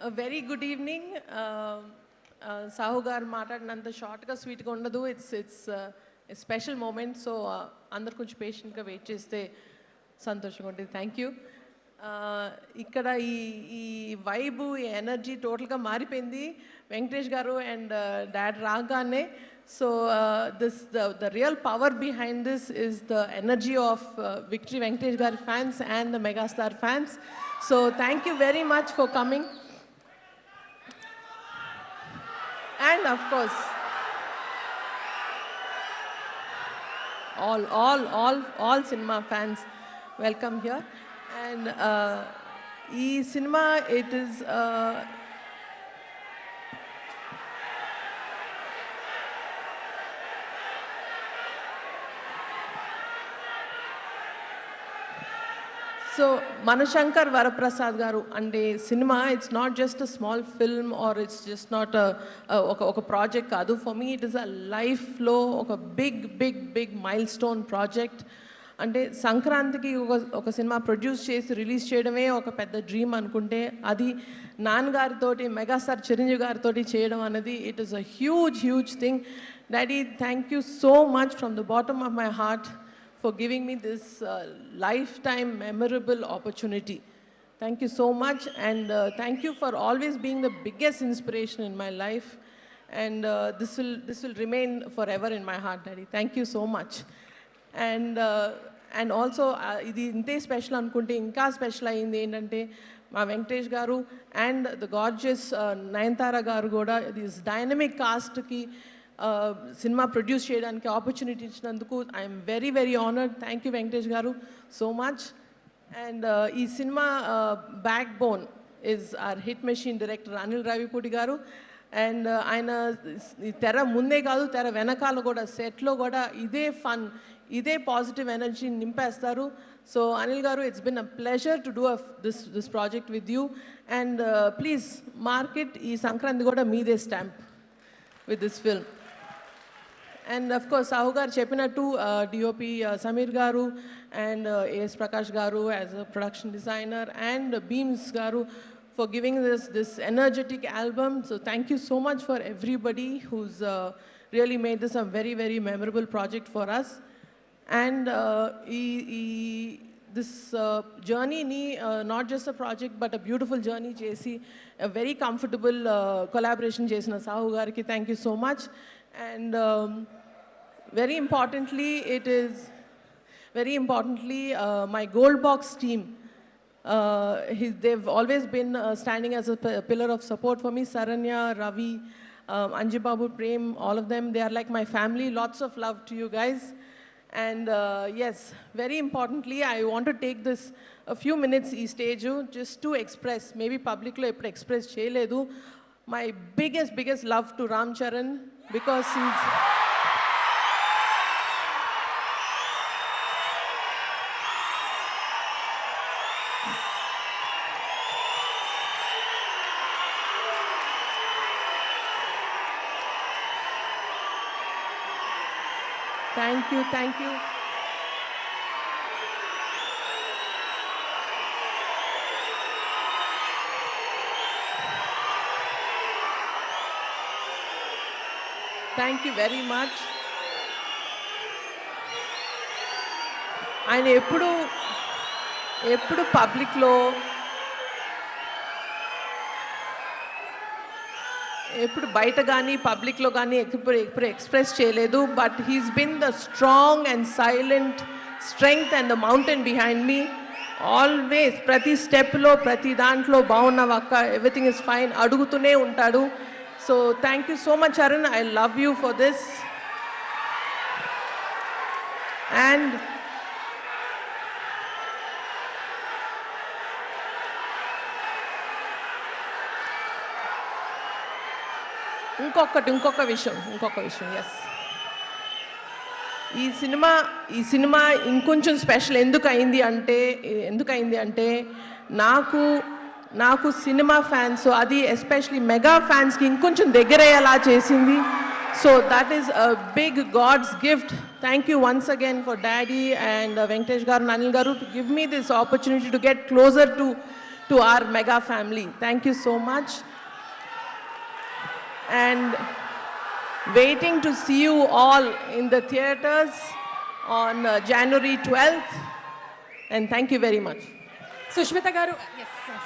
A very good evening. Sahu garu maatladinanta short ga sweet ga undadu. It's a special moment. So andaru konచెం patient ga wait cheste సంతోషంగా ఉంటుంది. Thank you. ఇక్కడ ఈ vibe ఈ energy టోటల్గా మారిపోయింది వెంకటేష్ గారు and dad రాగానే. So the real power behind this is the energy of victory Venkatesh గారి fans and the megastar fans. So thank you very much for coming. And of course, all cinema fans welcome here. And cinema, it is so Manashankar Varaprasad garu and cinema, it's not just a small film or it's just not a project kadu. For me it is a life flow, a big milestone project. అంటే సంక్రాంతికి ఒక cinema produce చేసి release చేయడమే ఒక పెద్ద dream అనుకుంటే అది నాన్నగారితోటి megastar Chiranjeevi గారితో చేయడం అనేది it is a huge thing. Daddy, thank you so much from the bottom of my heart for giving me this lifetime memorable opportunity. Thank you so much, and thank you for always being the biggest inspiration in my life, and this will remain forever in my heart, Daddy. Thank you so much. And also ఇది ఇంతే special అనుకుంటే ఇంకా special అయింది ఏంటంటే మా వెంకటేష్ గారు and the gorgeous Nayanthara garu కూడా this dynamic కాస్ట్కి సినిమా ప్రొడ్యూస్ చేయడానికి ఆపర్చునిటీ ఇచ్చినందుకు I'm very honoured. Thank you Venkatesh garu so much. And ఈ cinema backbone is our hit machine director Anil Ravipudi garu. And ఆయన తెర ముందే కాదు, తెర వెనకాల కూడా సెట్లో కూడా ఇదే ఫన్, ఇదే పాజిటివ్ ఎనర్జీ నింపేస్తారు. సో అనిల్ గారు, it's been a pleasure to do this project with you. And please market ఈ సంక్రాంతి కూడా మీదే stamp with this film. And of course, Sahu garu cheppinattu DOP Samir garu and AS Prakash garu as a production designer, and Beams garu for giving this energetic album. So thank you so much for everybody who's really made this a very memorable project for us. And this journey ni not just a project but a beautiful journey chesi a very comfortable collaboration chesina Sahu gariki thank you so much. And very importantly my Gold Box team, they've always been standing as a pillar of support for me. Saranya, Ravi, Anjibabu, Prem, all of them, they are like my family. Lots of love to you guys. And yes, very importantly, I want to take this a few minutes ee stage just to express, maybe public lo eppudu express cheyaledu, my biggest love to Ram Charan, because he's thank you. Thank you very much. ఆయన ఎప్పుడు పబ్లిక్లో ఎప్పుడు బయట కానీ పబ్లిక్లో కానీ ఎప్పుడు express చేయలేదు. But he's been the strong and silent strength and the mountain behind me. Always ప్రతి స్టెప్లో ప్రతి దాంట్లో బాగున్నావక్క, ఎవ్రీథింగ్ ఇస్ ఫైన్ అడుగుతూనే ఉంటాడు. So thank you so much Charan, I love you for this. And ఇంకొక విషయం ఎస్, ఈ సినిమా ఇంకొంచెం స్పెషల్ ఎందుకు అయింది అంటే నాకు సినిమా ఫ్యాన్స్, అది ఎస్పెషలీ మెగా ఫ్యాన్స్కి ఇంకొంచెం దగ్గరయ్యేలా చేసింది. So that is a big god's gift. Thank you once again for daddy and Venkatesh garu, Anil garu, to give me this opportunity to get closer to to our mega family. Thank you so much. And waiting to see you all in the theaters on January 12th. And thank you very much. Sushmita garu, yes, yes.